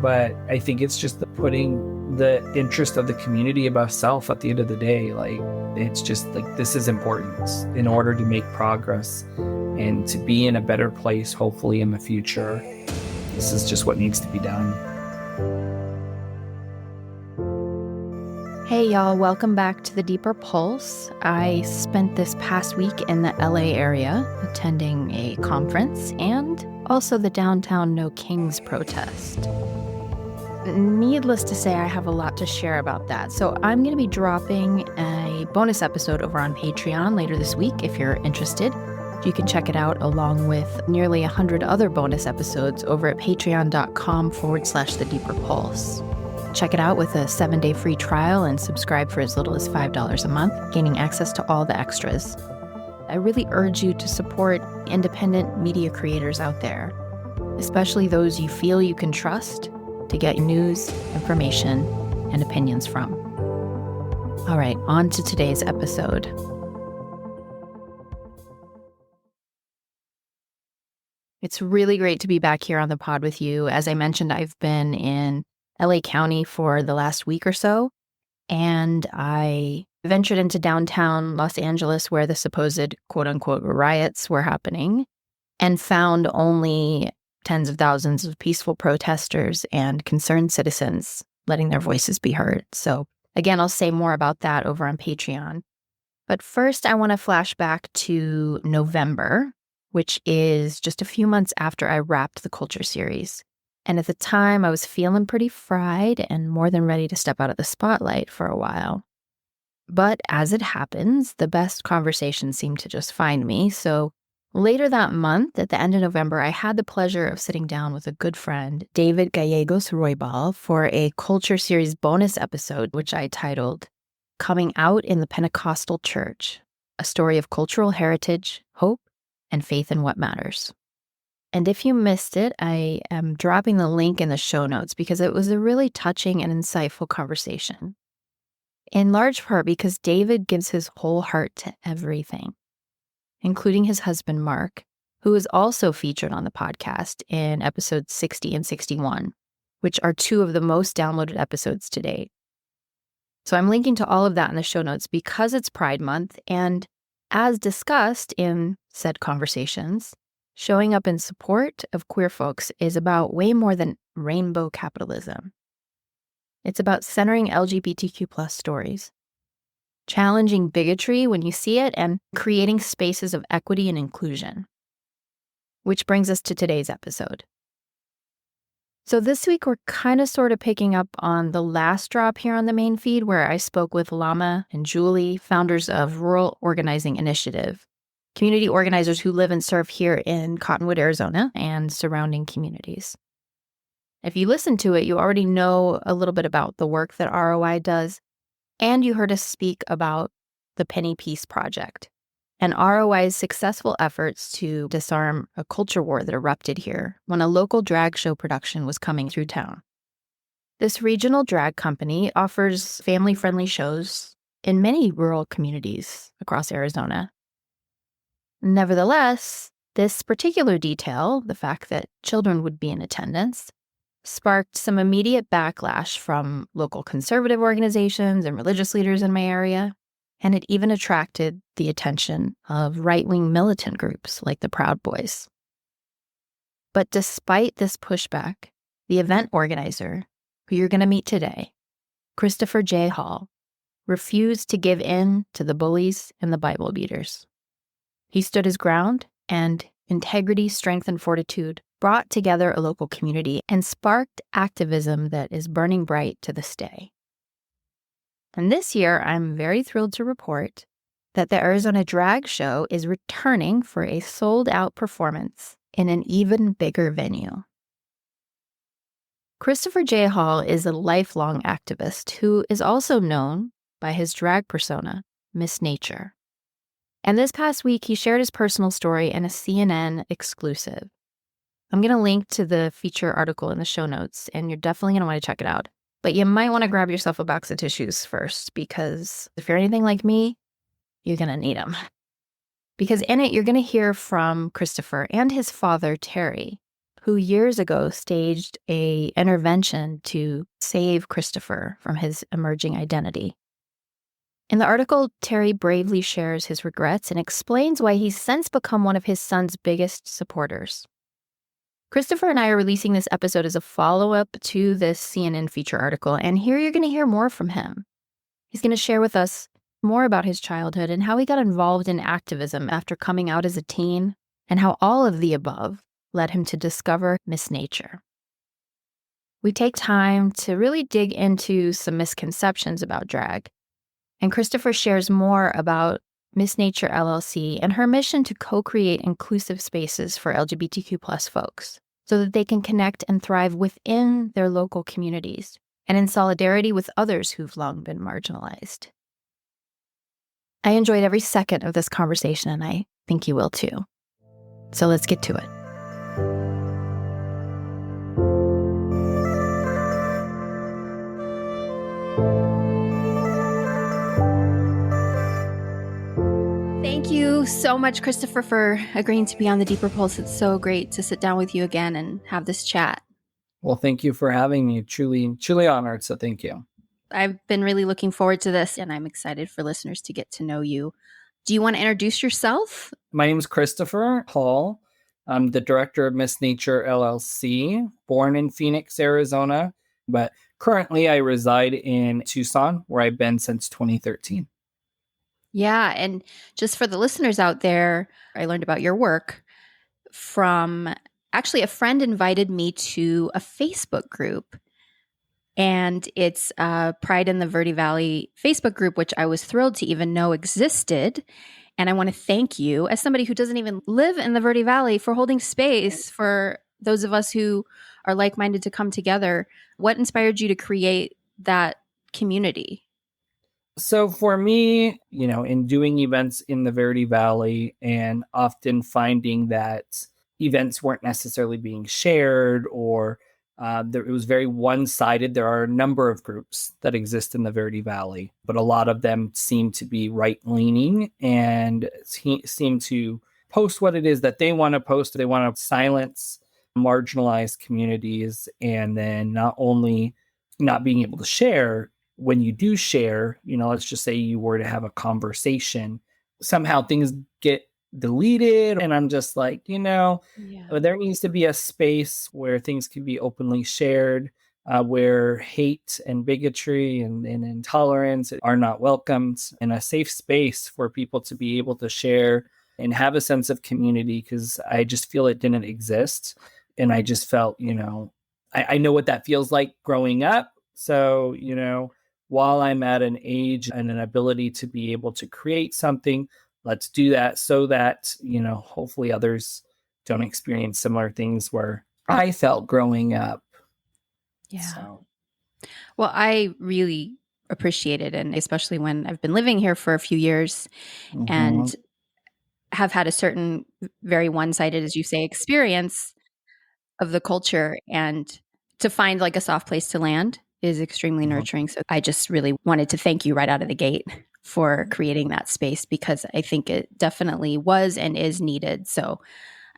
But I think it's just the putting the interest of the community above self at the end of the day. Like, it's just like, this is important in order to make progress and to be in a better place, hopefully in the future. This is just what needs to be done. Hey y'all, welcome back to the Deeper Pulse. I spent this past week in the LA area attending a conference and also the downtown No Kings protest. Needless to say, I have a lot to share about that. So I'm going to be dropping a bonus episode over on Patreon later this week if you're interested. You can check it out along with nearly 100 other bonus episodes over at patreon.com/The Deeper Pulse. Check it out with a 7-day free trial and subscribe for as little as $5 a month, gaining access to all the extras. I really urge you to support independent media creators out there, especially those you feel you can trust to get news, information, and opinions from. All right, on to today's episode. It's really great to be back here on the pod with you. As I mentioned, I've been in LA County for the last week or so, and I ventured into downtown Los Angeles where the supposed quote-unquote riots were happening and found only tens of thousands of peaceful protesters and concerned citizens letting their voices be heard. So again, I'll say more about that over on Patreon. But first, I want to flash back to November, which is just a few months after I wrapped the Culture series. And at the time, I was feeling pretty fried and more than ready to step out of the spotlight for a while. But as it happens, the best conversations seem to just find me. So later that month, at the end of November, I had the pleasure of sitting down with a good friend, David Gallegos Roybal, for a Culture series bonus episode, which I titled Coming Out in the Pentecostal Church, a story of cultural heritage, hope, and faith in what matters. And if you missed it, I am dropping the link in the show notes because it was a really touching and insightful conversation. In large part because David gives his whole heart to everything, including his husband, Mark, who is also featured on the podcast in episodes 60 and 61, which are two of the most downloaded episodes to date. So I'm linking to all of that in the show notes because it's Pride Month, and as discussed in said conversations, showing up in support of queer folks is about way more than rainbow capitalism. It's about centering LGBTQ+ stories, challenging bigotry when you see it, and creating spaces of equity and inclusion. Which brings us to today's episode. So this week, we're kind of sort of picking up on the last drop here on the main feed where I spoke with Lama and Julie, founders of Rural Organizing Initiative, community organizers who live and serve here in Cottonwood, Arizona, and surrounding communities. If you listen to it, you already know a little bit about the work that ROI does, and you heard us speak about the Penny Peace Project and ROI's successful efforts to disarm a culture war that erupted here when a local drag show production was coming through town. This regional drag company offers family-friendly shows in many rural communities across Arizona. Nevertheless, this particular detail, the fact that children would be in attendance, sparked some immediate backlash from local conservative organizations and religious leaders in my area, and it even attracted the attention of right-wing militant groups like the Proud Boys. But despite this pushback, the event organizer, who you're going to meet today, Christopher J. Hall, refused to give in to the bullies and the Bible beaters. He stood his ground, and integrity, strength, and fortitude brought together a local community and sparked activism that is burning bright to this day. And this year, I'm very thrilled to report that the Arizona Drag Show is returning for a sold-out performance in an even bigger venue. Christopher J. Hall is a lifelong activist who is also known by his drag persona, Miss Nature. And this past week, he shared his personal story in a CNN exclusive. I'm going to link to the feature article in the show notes, and you're definitely going to want to check it out. But you might want to grab yourself a box of tissues first, because if you're anything like me, you're going to need them. Because in it, you're going to hear from Christopher and his father, Terry, who years ago staged a intervention to save Christopher from his emerging identity. In the article, Terry bravely shares his regrets and explains why he's since become one of his son's biggest supporters. Christopher and I are releasing this episode as a follow-up to this CNN feature article, and here you're going to hear more from him. He's going to share with us more about his childhood and how he got involved in activism after coming out as a teen, and how all of the above led him to discover Miss Nature. We take time to really dig into some misconceptions about drag, and Christopher shares more about Miss Nature LLC and her mission to co-create inclusive spaces for LGBTQ+ folks so that they can connect and thrive within their local communities and in solidarity with others who've long been marginalized. I enjoyed every second of this conversation, and I think you will too. So let's get to it. Thank you so much, Christopher, for agreeing to be on the Deeper Pulse. It's so great to sit down with you again and have this chat. Well, thank you for having me. Truly, truly honored. So thank you. I've been really looking forward to this, and I'm excited for listeners to get to know you. Do you want to introduce yourself? My name is Christopher Hall. I'm the director of Miss Nature LLC, born in Phoenix, Arizona, but currently I reside in Tucson, where I've been since 2013. Yeah, and just for the listeners out there, I learned about your work from actually a friend invited me to a Facebook group, and it's Pride in the Verde Valley Facebook group, which I was thrilled to even know existed. And I want to thank you, as somebody who doesn't even live in the Verde Valley, for holding space for those of us who are like-minded to come together. What inspired you to create that community? So for me, in doing events in the Verde Valley and often finding that events weren't necessarily being shared or it was very one-sided. There are a number of groups that exist in the Verde Valley, but a lot of them seem to be right-leaning and seem to post what it is that they want to post. They want to silence marginalized communities, and then not only not being able to share, when you do share, let's just say you were to have a conversation, somehow things get deleted. And I'm just like, there needs to be a space where things can be openly shared, where hate and bigotry and intolerance are not welcomed, and a safe space for people to be able to share and have a sense of community, because I just feel it didn't exist. And I just felt, I know what that feels like growing up. So, while I'm at an age and an ability to be able to create something, let's do that so that, hopefully others don't experience similar things where I felt growing up. Yeah. So. Well, I really appreciate it. And especially when I've been living here for a few years and have had a certain very one-sided, as you say, experience of the culture, and to find like a soft place to land is extremely nurturing. So I just really wanted to thank you right out of the gate for creating that space, because I think it definitely was and is needed. So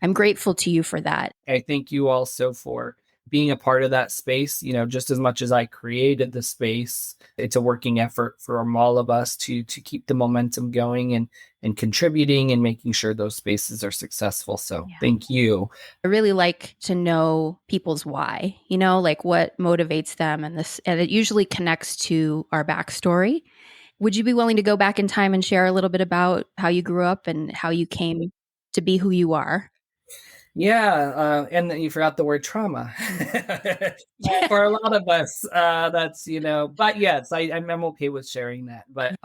I'm grateful to you for that. I thank you also for being a part of that space. Just as much as I created the space, it's a working effort from all of us to keep the momentum going and contributing and making sure those spaces are successful. So Thank you. I really like to know people's why, like what motivates them, and it usually connects to our backstory. Would you be willing to go back in time and share a little bit about how you grew up and how you came to be who you are? Yeah, and you forgot the word trauma. For a lot of us, that's, but yes, I'm okay with sharing that. But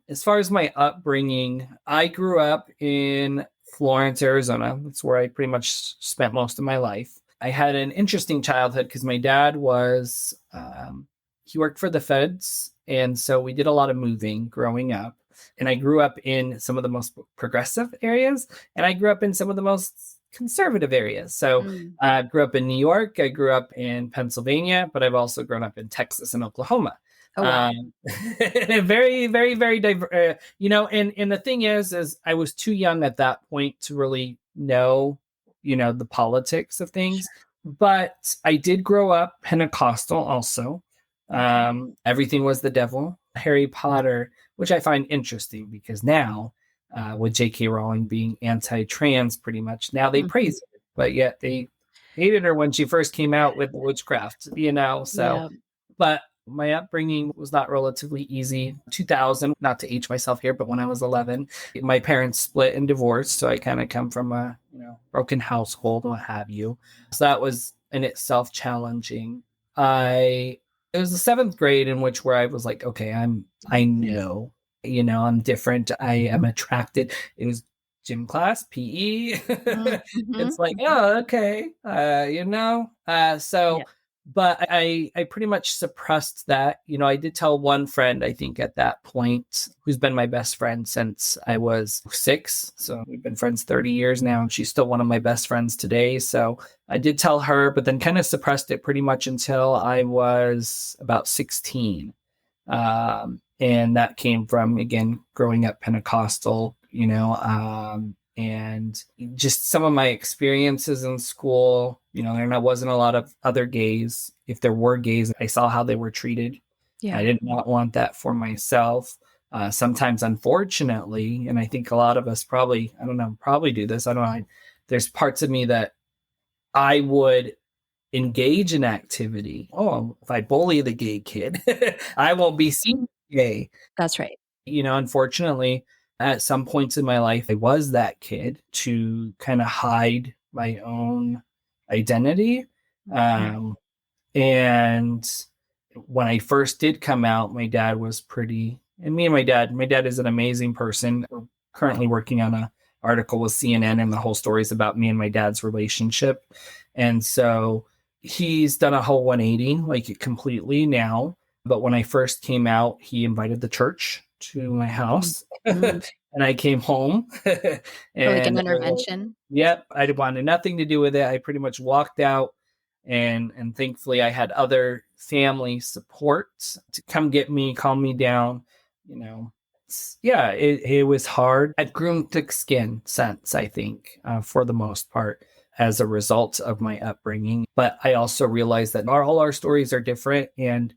as far as my upbringing, I grew up in Florence, Arizona. That's where I pretty much spent most of my life. I had an interesting childhood because my dad he worked for the feds. And so we did a lot of moving growing up. And I grew up in some of the most progressive areas, and I grew up in some of the most conservative areas. So I grew up in New York, I grew up in Pennsylvania, but I've also grown up in Texas and Oklahoma. Oh, wow. Very, very, very diverse. And the thing is I was too young at that point to really know, the politics of things. Sure. But I did grow up Pentecostal also. Okay. Everything was the devil. Harry Potter, which I find interesting because now, with J.K. Rowling being anti-trans, pretty much now they Mhm. praise her, but yet they hated her when she first came out with witchcraft. So, Yeah. but my upbringing was not relatively easy. 2000, not to age myself here, but when I was 11, my parents split and divorced. So I kind of come from a, broken household, what have you. So that was in itself challenging. It was the seventh grade in which where I was like, okay, I know, I'm different. I am attracted. It was gym class, PE. Mhm. It's like, Mhm. oh, okay. So Yeah. but I pretty much suppressed that. I did tell one friend, I think at that point, who's been my best friend since I was 6. So we've been friends 30 years now, and she's still one of my best friends today. So I did tell her, but then kind of suppressed it pretty much until I was about 16. And that came from, again, growing up Pentecostal, and just some of my experiences in school, there wasn't a lot of other gays. If there were gays, I saw how they were treated. I Yeah. did not want that for myself. Sometimes, unfortunately, and I think a lot of us probably, I don't know, probably do this. I don't know. There's parts of me that I would engage in activity. Oh, if I bully the gay kid, I won't be seen gay. That's right. Unfortunately, at some points in my life, I was that kid to kind of hide my own identity. Mm. Um, and when I first did come out, my dad was pretty, and my dad is an amazing person. We're currently working on a article with CNN, and the whole story is about me and my dad's relationship. And so he's done a whole 180, like completely now. But when I first came out, he invited the church to my Mm. house Mm. and I came home For like an and intervention. yep, I wanted nothing to do with it. I pretty much walked out, and thankfully I had other family support to come get me, calm me down. You know, yeah, it was hard. I've grown thick skin since, I think, for the most part, as a result of my upbringing. But I also realized that all our stories are different. And,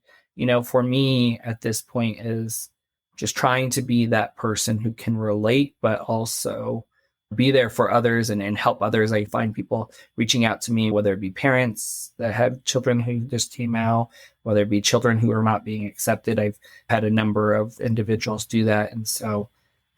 for me at this point is just trying to be that person who can relate, but also be there for others and help others. I find people reaching out to me, whether it be parents that have children who just came out, whether it be children who are not being accepted. I've had a number of individuals do that. And so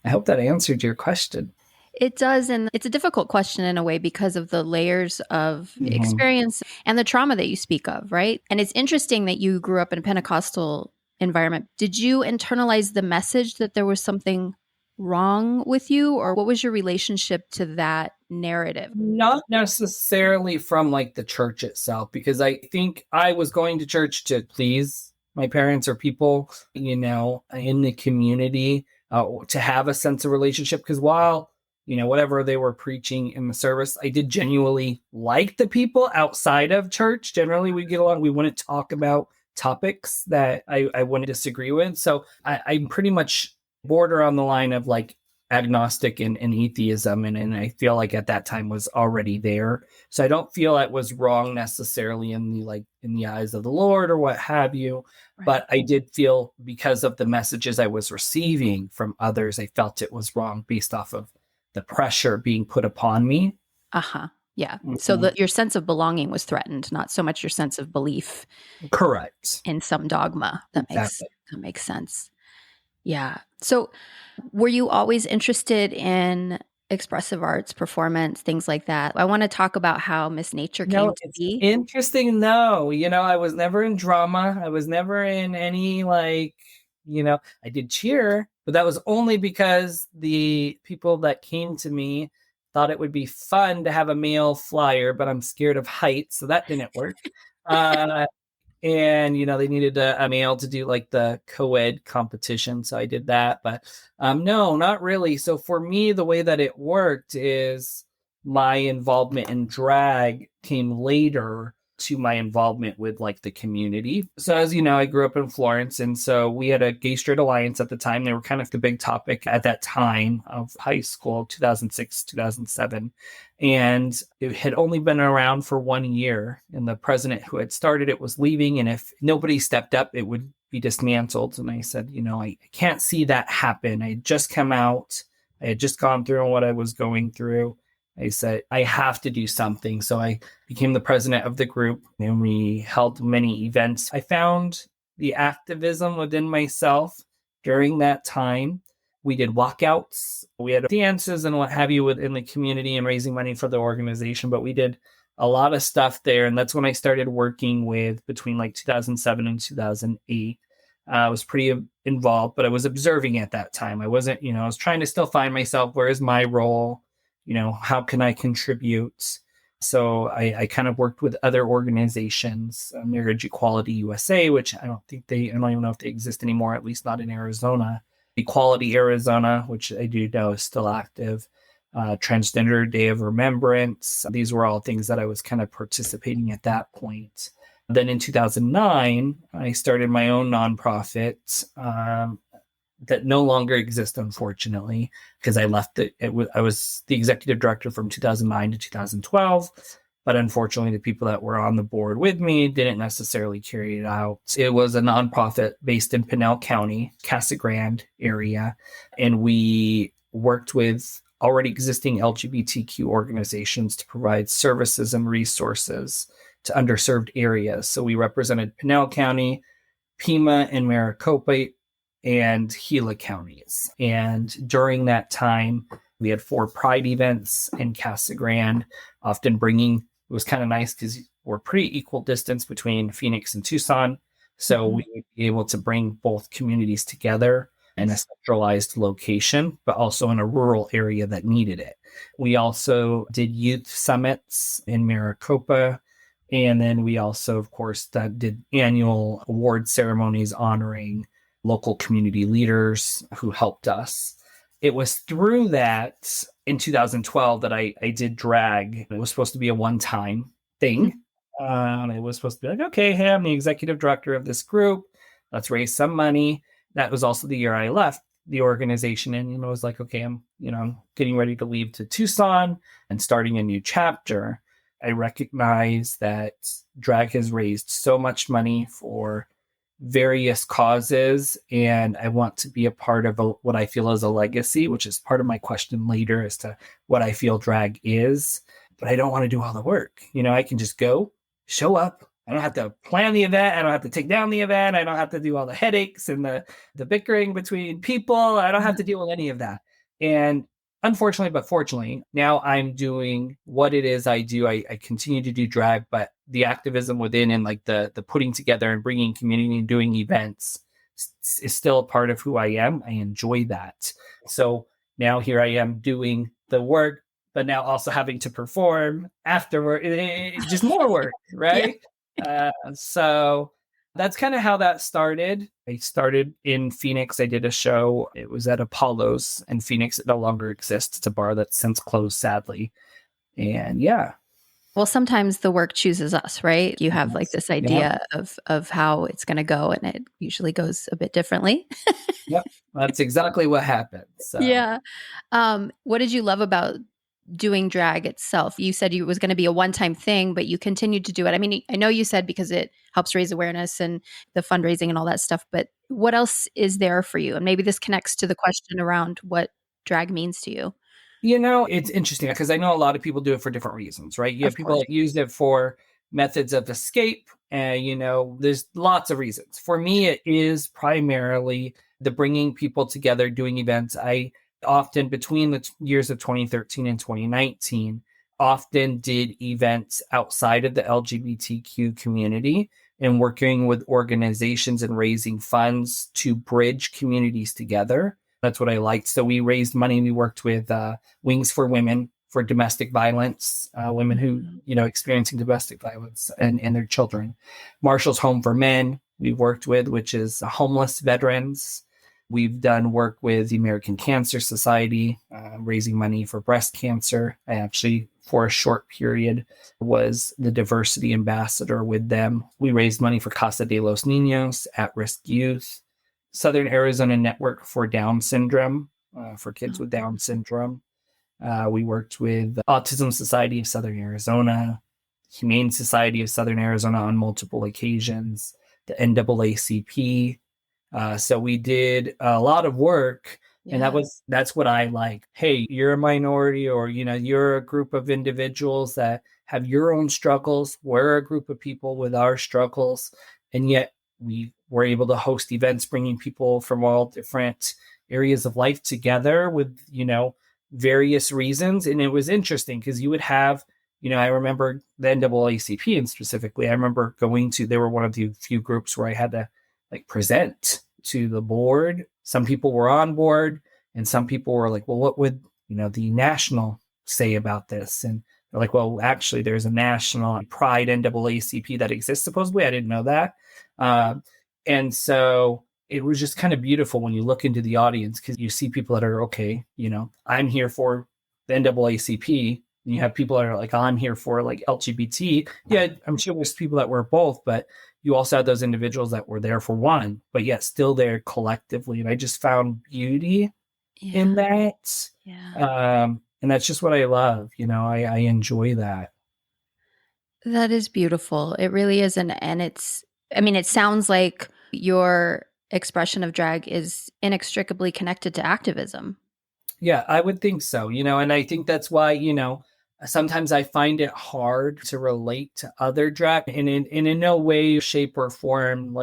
I hope that answered your question. It does. And it's a difficult question in a way because of the layers of Mhm. experience and the trauma that you speak of, right? And it's interesting that you grew up in a Pentecostal environment. Did you internalize the message that there was something wrong with you, or what was your relationship to that narrative? Not necessarily from like the church itself, because I think I was going to church to please my parents or people, in the community, to have a sense of relationship. Because while, whatever they were preaching in the service, I did genuinely like the people outside of church. Generally, we get along. We wouldn't talk about topics that I wouldn't disagree with. So I'm pretty much border on the line of like agnostic and atheism, and I feel like at that time was already there. So I don't feel it was wrong necessarily in the eyes of the Lord or what have you. Right. But I did feel, because of the messages I was receiving from others, I felt it was wrong based off of the pressure being put upon me. Uh-huh. Yeah. So Mhm. your sense of belonging was threatened, not so much your sense of belief Correct. in some dogma. Exactly. That makes sense. Yeah. So were you always interested in expressive arts, performance, things like that? I want to talk about how Miss Nature came No, to it's be. interesting. No, I was never in drama. I was never in any I did cheer, but that was only because the people that came to me thought it would be fun to have a male flyer, but I'm scared of heights, so that didn't work. Uh, and they needed a male to do like the co-ed competition, so I did that. But no, not really. So for me, the way that it worked is my involvement in drag came later. to my involvement with like the community. So as you know, I grew up in Florence, and so we had a Gay Straight Alliance at the time. They were kind of the big topic at that time of high school, 2006, 2007. And it had only been around for 1 year, and the president who had started it was leaving, and if nobody stepped up, it would be dismantled. And I said, I can't see that happen. I had just come out. I had just gone through what I was going through. I said, I have to do something. So I became the president of the group, and we held many events. I found the activism within myself during that time. We did walkouts. We had dances and what have you within the community and raising money for the organization. But we did a lot of stuff there. And that's when I started working with between like 2007 and 2008. I was pretty involved, but I was observing at that time. I wasn't, I was trying to still find myself. Where is my role? How can I contribute? So I kind of worked with other organizations, Marriage Equality USA, which I don't even know if they exist anymore, at least not in Arizona. Equality Arizona, which I do know is still active. Transgender Day of Remembrance. These were all things that I was kind of participating at that point. Then in 2009, I started my own nonprofit that no longer exists, unfortunately, because I left it. I was the executive director from 2009 to 2012. But unfortunately, the people that were on the board with me didn't necessarily carry it out. It was a nonprofit based in Pinal County, Casa Grande area. And we worked with already existing LGBTQ organizations to provide services and resources to underserved areas. So we represented Pinal County, Pima and Maricopa, and Gila counties. And during that time, we had 4 Pride events in Casa Grande, often bringing, it was kind of nice because we're pretty equal distance between Phoenix and Tucson. So we would be able to bring both communities together in a centralized location, but also in a rural area that needed it. We also did youth summits in Maricopa. And then we also, of course, did annual award ceremonies honoring local community leaders who helped us. It was through that in 2012 that I did drag. It was supposed to be a one-time thing. And it was supposed to be like, okay, hey, I'm the executive director of this group. Let's raise some money. That was also the year I left the organization. And, I was like, okay, I'm getting ready to leave to Tucson and starting a new chapter. I recognize that drag has raised so much money for various causes, and I want to be a part of what I feel is a legacy, which is part of my question later as to what I feel drag is. But I don't want to do all the work. I can just go, show up. I don't have to plan the event. I don't have to take down the event. I don't have to do all the headaches and the bickering between people. I don't have to deal with any of that. And unfortunately, but fortunately, now I'm doing what it is I do. I continue to do drag, but the activism within and like the putting together and bringing community and doing events is still a part of who I am. I enjoy that. So now here I am doing the work, but now also having to perform afterward. Just more work, right? So that's kind of how that started. I started in Phoenix. I did a show. It was at Apollo's in Phoenix. It no longer exists. It's a bar that's since closed, sadly. And yeah. Well, sometimes the work chooses us, right? You have like this idea of how it's going to go, and it usually goes a bit differently. Yep. That's exactly what happened. So. Yeah. What did you love about doing drag itself? You said it was going to be a one-time thing, but you continued to do it. I mean, I know you said because it helps raise awareness and the fundraising and all that stuff, but what else is there for you? And maybe this connects to the question around what drag means to you. It's interesting because I know a lot of people do it for different reasons, right? You have people that use it for methods of escape, and, there's lots of reasons. For me, it is primarily the bringing people together, doing events. I often, between the years of 2013 and 2019, often did events outside of the LGBTQ community and working with organizations and raising funds to bridge communities together. That's what I liked. So we raised money. We worked with Wings for Women for domestic violence, women who, experiencing domestic violence and their children. Marshall's Home for Men we worked with, which is homeless veterans. We've done work with the American Cancer Society, raising money for breast cancer. I actually, for a short period, was the diversity ambassador with them. We raised money for Casa de los Niños, at-risk youth, Southern Arizona Network for Down syndrome, for kids with Down syndrome. We worked with the Autism Society of Southern Arizona, Humane Society of Southern Arizona on multiple occasions, the NAACP. So we did a lot of work, and that's what I like. Hey, you're a minority, or you're a group of individuals that have your own struggles. We're a group of people with our struggles, and yet we were able to host events bringing people from all different areas of life together with various reasons. And it was interesting because you would have, I remember the NAACP, and specifically I remember they were one of the few groups where I had to present to the board. Some people were on board, and some people were like, well, what would the national say about this? And they're like, well, actually there's a national Pride NAACP that exists, supposedly. I didn't know that. And so it was just kind of beautiful when you look into the audience, because you see people that are, okay, I'm here for the NAACP, and you have people that are like, I'm here for LGBT. Yeah, I'm sure there's people that were both, but you also had those individuals that were there for one, but yet still there collectively. And I just found beauty in that. And that's just what I love. I enjoy that. That is beautiful. It really is. And it sounds like your expression of drag is inextricably connected to activism. Yeah, I would think so, and I think that's why, sometimes I find it hard to relate to other drag, and in no way, shape, or form,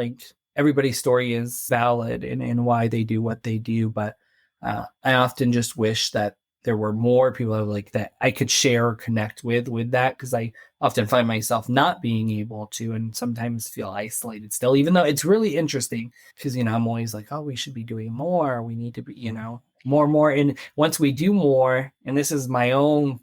everybody's story is valid and why they do what they do. But I often just wish that there were more people that I could share or connect with that, because I often find myself not being able to, and sometimes feel isolated still, even though it's really interesting, because, I'm always like, oh, we should be doing more. We need to be, more. And once we do more, and this is my own,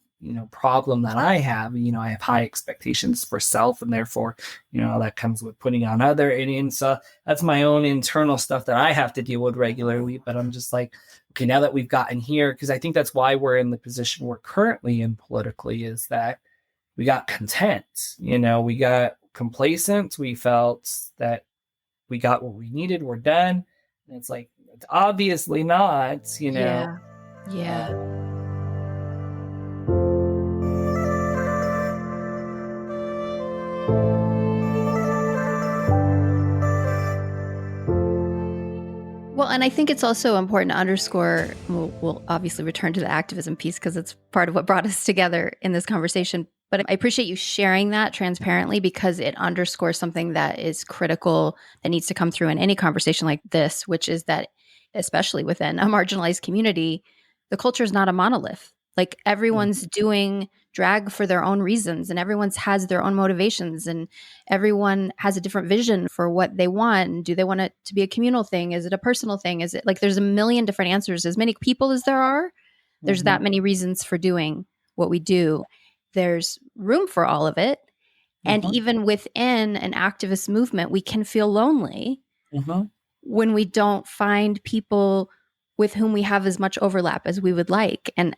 problem that I have, I have high expectations for self, and therefore, that comes with putting on other, and so that's my own internal stuff that I have to deal with regularly. But I'm just like, okay, now that we've gotten here, because I think that's why we're in the position we're currently in politically, is that we got content, we got complacent. We felt that we got what we needed. We're done. And it's like, obviously not, Yeah. Well, and I think it's also important to underscore, we'll obviously return to the activism piece because it's part of what brought us together in this conversation. But I appreciate you sharing that transparently, because it underscores something that is critical, that needs to come through in any conversation like this, which is that, especially within a marginalized community, the culture is not a monolith. Everyone's doing drag for their own reasons, and everyone's has their own motivations, and everyone has a different vision for what they want. Do they want it to be a communal thing? Is it a personal thing? Is it there's a million different answers. As many people as there are, there's that many reasons for doing what we do. There's room for all of it. And even within an activist movement, we can feel lonely when we don't find people with whom we have as much overlap as we would like. And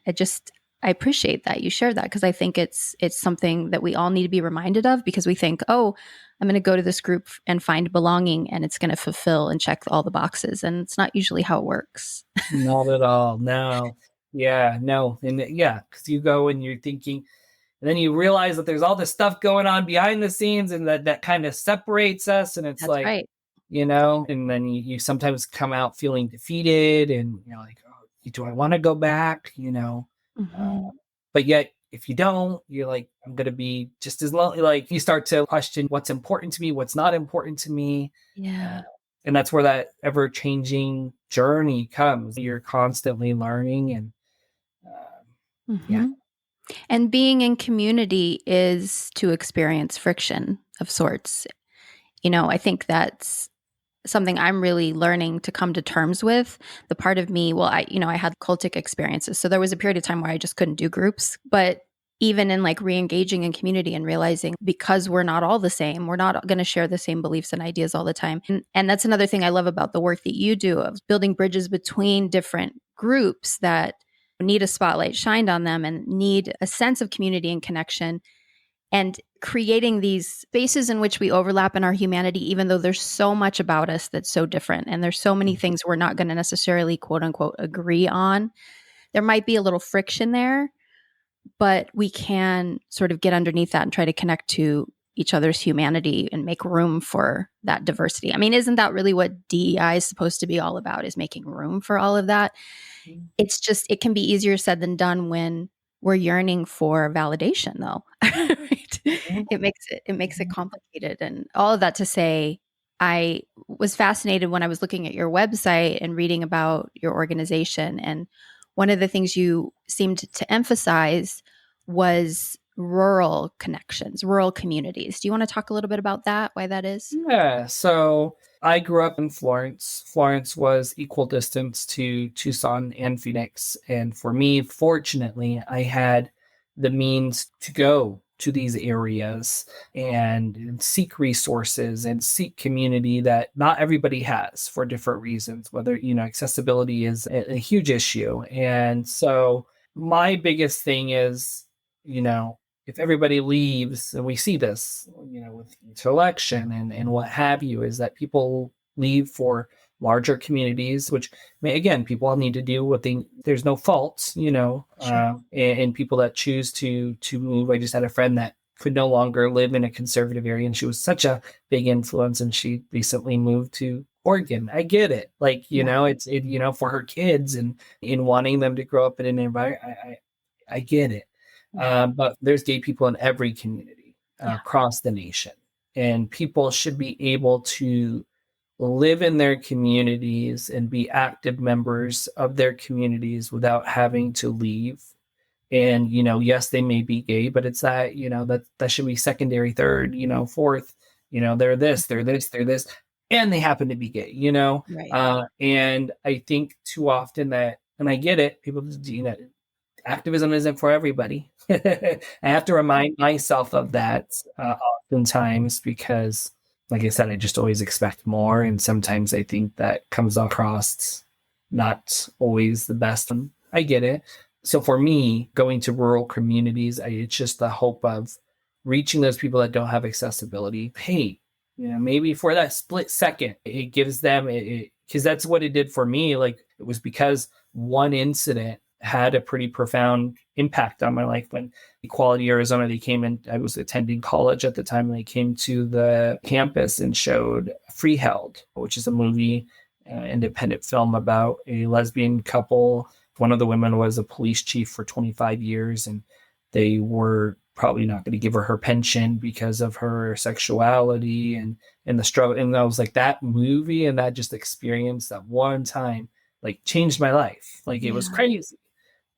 I appreciate that you shared that, because I think it's something that we all need to be reminded of, because we think, oh, I'm going to go to this group and find belonging, and it's going to fulfill and check all the boxes. And it's not usually how it works. Not at all. No. Yeah, no. And because you go and you're thinking, and then you realize that there's all this stuff going on behind the scenes, and that kind of separates us. And it's That's right. And then you sometimes come out feeling defeated, and you're like, oh, do I want to go back? But yet, if you don't, you're like, I'm going to be just as lonely. You start to question what's important to me, what's not important to me. Yeah. And that's where that ever changing journey comes. You're constantly learning, and And being in community is to experience friction of sorts. I think that's something I'm really learning to come to terms with. The part of me, I had cultic experiences. So there was a period of time where I just couldn't do groups. But even in like re-engaging in community and realizing because we're not all the same, we're not going to share the same beliefs and ideas all the time. And that's another thing I love about the work that you do of building bridges between different groups that need a spotlight shined on them and need a sense of community and connection, and creating these spaces in which we overlap in our humanity, even though there's so much about us that's so different. And there's so many things we're not going to necessarily, quote unquote, agree on. There might be a little friction there, but we can sort of get underneath that and try to connect to each other's humanity and make room for that diversity. I mean, isn't that really what DEI is supposed to be all about, is making room for all of that? It's just, it can be easier said than done when we're yearning for validation, though. Right? It makes it complicated. And all of that to say, I was fascinated when I was looking at your website and reading about your organization. And one of the things you seemed to emphasize was rural connections, rural communities. Do you want to talk a little bit about that, why that is? Yeah, so I grew up in Florence. Florence was equal distance to Tucson and Phoenix. And for me, fortunately, I had the means to go to these areas and seek resources and seek community that not everybody has for different reasons, whether, accessibility is a huge issue. And so my biggest thing is, you know, if everybody leaves, and we see this, with each election and what have you, is that people leave for larger communities, which again, people all need to do what there's no faults, Sure. and people that choose to move. I just had a friend that could no longer live in a conservative area, and she was such a big influence, and she recently moved to Oregon. I get it. Like, Yeah. for her kids and in wanting them to grow up in an environment, I get it. Yeah. But there's gay people in every community Yeah. across the nation, and people should be able to live in their communities and be active members of their communities without having to leave. And yes, they may be gay, but it's that that should be secondary, third, fourth. They're this, and they happen to be gay. Right. And I think too often that, and I get it, people just, activism isn't for everybody. I have to remind myself of that oftentimes because, like I said, I just always expect more. And sometimes I think that comes across not always the best. I get it. So for me, going to rural communities, it's just the hope of reaching those people that don't have accessibility. Hey, maybe for that split second, it gives them it, because that's what it did for me. Like, it was because one incident had a pretty profound impact on my life. When Equality Arizona, they came in, I was attending college at the time, and they came to the campus and showed Freeheld, which is a movie, independent film about a lesbian couple. One of the women was a police chief for 25 years, and they were probably not going to give her pension because of her sexuality and the struggle. And I was like, that movie and that just experience that one time, like, changed my life. Like, it was Yeah. crazy.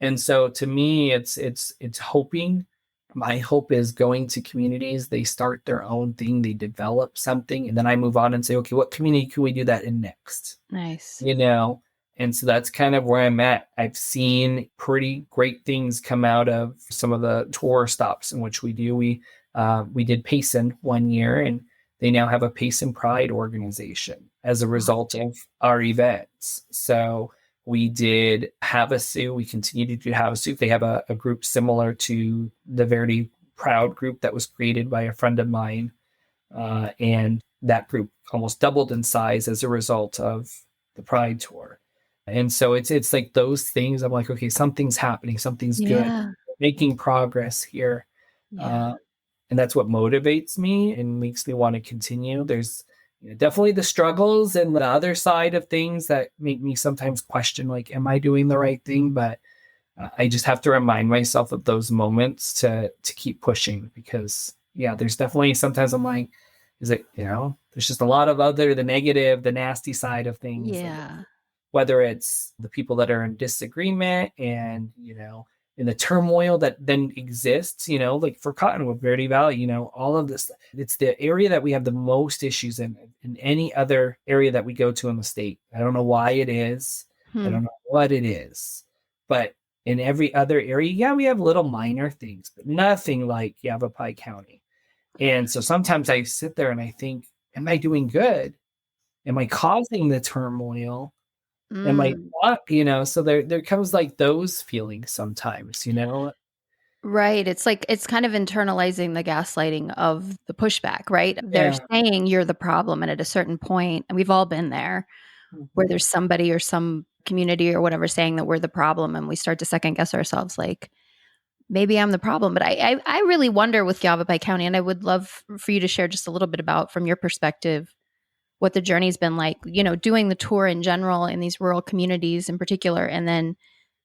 And so to me, it's hoping. My hope is going to communities, they start their own thing, they develop something, and then I move on and say, okay, what community can we do that in next? Nice. And so that's kind of where I'm at. I've seen pretty great things come out of some of the tour stops in which we do. We did Payson one year, and they now have a Payson Pride organization as a result of our events. So we did Havasu. We continue to do Havasu. They have a group similar to the Verity Proud group that was created by a friend of mine. And that group almost doubled in size as a result of the Pride Tour. And so it's like those things. I'm like, okay, something's happening, something's good, Yeah. making progress here. Yeah. Uh, and that's what motivates me and makes me want to continue. There's definitely the struggles and the other side of things that make me sometimes question, like, am I doing the right thing? But I just have to remind myself of those moments to keep pushing, because there's definitely sometimes I'm like, is it, there's just a lot of the negative, the nasty side of things. Yeah. Whether it's the people that are in disagreement and, in the turmoil that then exists, like for Cottonwood, Verde Valley, all of this, it's the area that we have the most issues in any other area that we go to in the state. I don't know why it is. I Hmm. don't know what it is, but In every other area, yeah, we have little minor things, but nothing like Yavapai County. And so sometimes I sit there and I think, am I doing good? Am I causing the turmoil? Am I Mm. not? So there comes like those feelings sometimes, you know? Right. It's like it's kind of internalizing the gaslighting of the pushback, right? They're Yeah. saying you're the problem. And at a certain point, and we've all been there, where Mhm. there's somebody or some community or whatever saying that we're the problem, and we start to second guess ourselves like, maybe I'm the problem. But I really wonder with Yavapai County, and I would love for you to share just a little bit about, from your perspective, what the journey's been like, doing the tour in general in these rural communities in particular, and then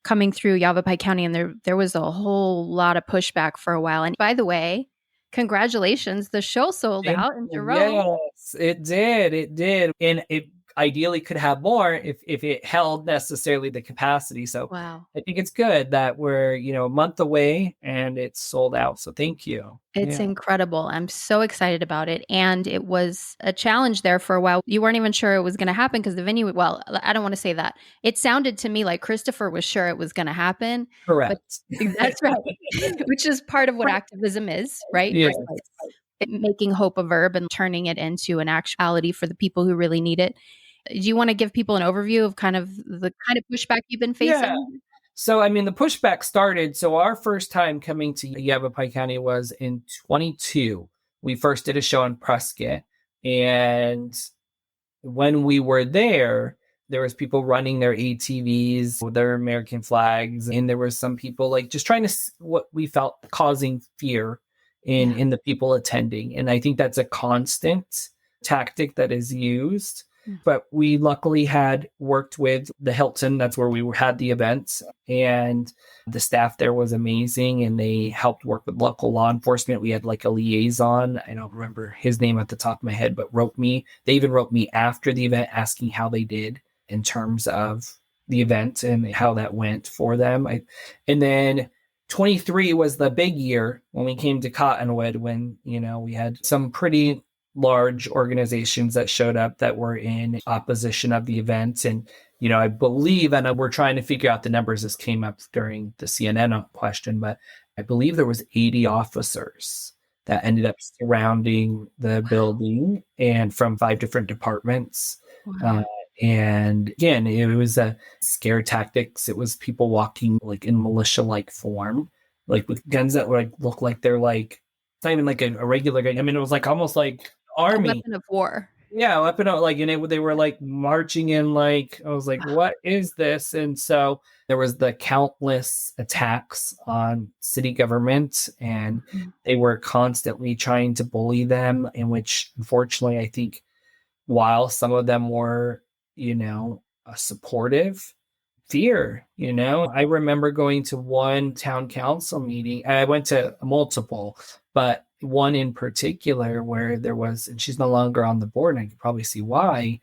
coming through Yavapai County, and there was a whole lot of pushback for a while. And by the way, congratulations, the show sold Thank out in you. Jerome. Yes, it did. It did. And it ideally could have more if it held necessarily the capacity. So Wow. I think it's good that we're, a month away and it's sold out. So thank you. It's Yeah. incredible. I'm so excited about it. And it was a challenge there for a while. You weren't even sure it was going to happen because the venue, well, I don't want to say that. It sounded to me like Christopher was sure it was going to happen, but Correct. that's right, which is part of what activism is, right? Yeah. It's like making hope a verb and turning it into an actuality for the people who really need it. Do you want to give people an overview of kind of the kind of pushback you've been Yeah. facing? So, I mean, the pushback started. So, our first time coming to Yavapai County was in 22. We first did a show in Prescott. And when we were there was people running their ATVs with their American flags, and there was some people like just trying to what we felt causing fear in Yeah. in the people attending. And I think that's a constant tactic that is used. Mm. But we luckily had worked with the Hilton. That's where we had the events, and the staff there was amazing, and they helped work with local law enforcement. We had like a liaison. I don't remember his name at the top of my head, but they even wrote me after the event asking how they did in terms of the event and how that went for them. And then 23 was the big year when we came to Cottonwood, when, we had some pretty large organizations that showed up that were in opposition of the event. And, I believe, and we're trying to figure out the numbers. This came up during the CNN question, but I believe there was 80 officers that ended up surrounding the building, and from 5 different departments. Uh, Wow. and again, it was a scare tactics. It was people walking like in militia-like form, like with guns that like look like they're like, it's not even like a regular gun. I mean, it was like almost like A army. weapon of war. Yeah, weapon out, like, and they were like marching in, like, I was like, what is this? And so there was the countless attacks on city government, and Mhm. they were constantly trying to bully them, in which unfortunately I think while some of them were, supportive, fear, I remember going to one town council meeting. I went to multiple, but one in particular where there was, and she's no longer on the board, and I can probably see why.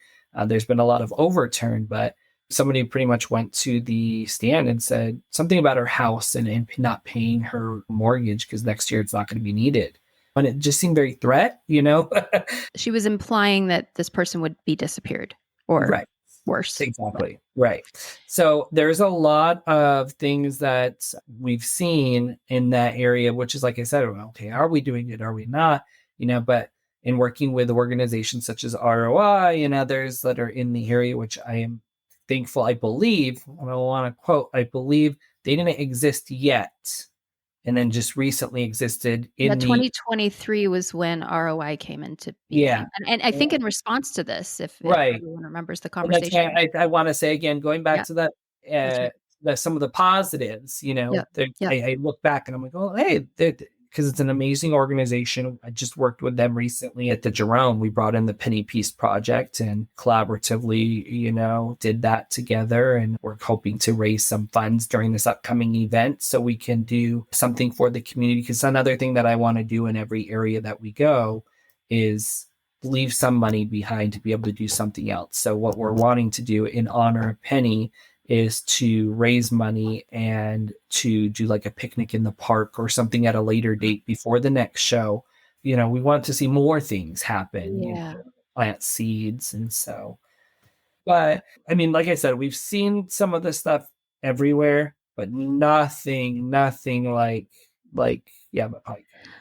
There's been a lot of overturn, but somebody pretty much went to the stand and said something about her house and not paying her mortgage because next year it's not going to be needed. And it just seemed very threat. She was implying that this person would be disappeared or Right. worse. Exactly. Right. So there's a lot of things that we've seen in that area, which is, like I said, well, okay, are we doing it? Are we not? But in working with organizations such as ROI and others that are in the area, which I am thankful, I believe, and I want to quote, I believe they didn't exist yet, and then just recently existed Yeah, in the, 2023 was when ROI came into yeah, being. And I think in response to this, if right. everyone remembers the And that's why conversation. I want to say again, going back Yeah, to that, that's right. some of the positives, Yeah. Yeah. I look back and I'm like, oh, hey, because it's an amazing organization. I just worked with them recently at the Jerome. We brought in the Penny Peace Project and collaboratively, did that together. And we're hoping to raise some funds during this upcoming event so we can do something for the community. Because another thing that I want to do in every area that we go is leave some money behind to be able to do something else. So what we're wanting to do in honor of Penny is to raise money and to do like a picnic in the park or something at a later date before the next show. We want to see more things happen, Yeah. plant seeds. And so, but I mean, like I said, we've seen some of this stuff everywhere. but nothing like yeah, but probably kind of.